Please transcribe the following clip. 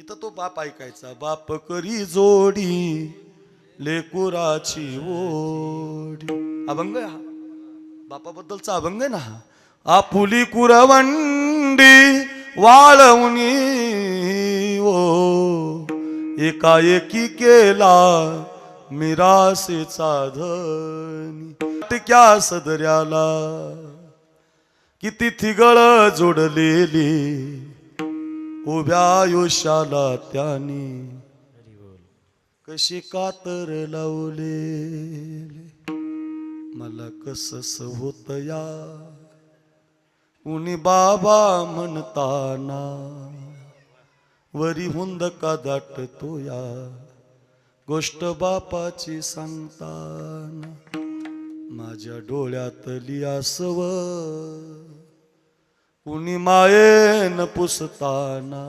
इथं तो बाप ऐकायचा, बाप करी जोडी लेकुराची ओढी. अभंग आहे हा, बापाबद्दलचा अभंग आहे ना हा. आपुली कुरवंडी वाळवणी ओ, एकाएकी केला मिरासेचा धनी. टक्या सदऱ्याला किती थिगळ जोडलेली, उभ्या आयुष्याला त्यानी कशी कातर लावलेली. मला कसस होत या कुणी बाबा म्हणताना, वरी हुंद का दाटतो या गोष्ट बापाची सांगताना. माझ्या डोळ्यातली आसव कुणी मायेन पुसताना,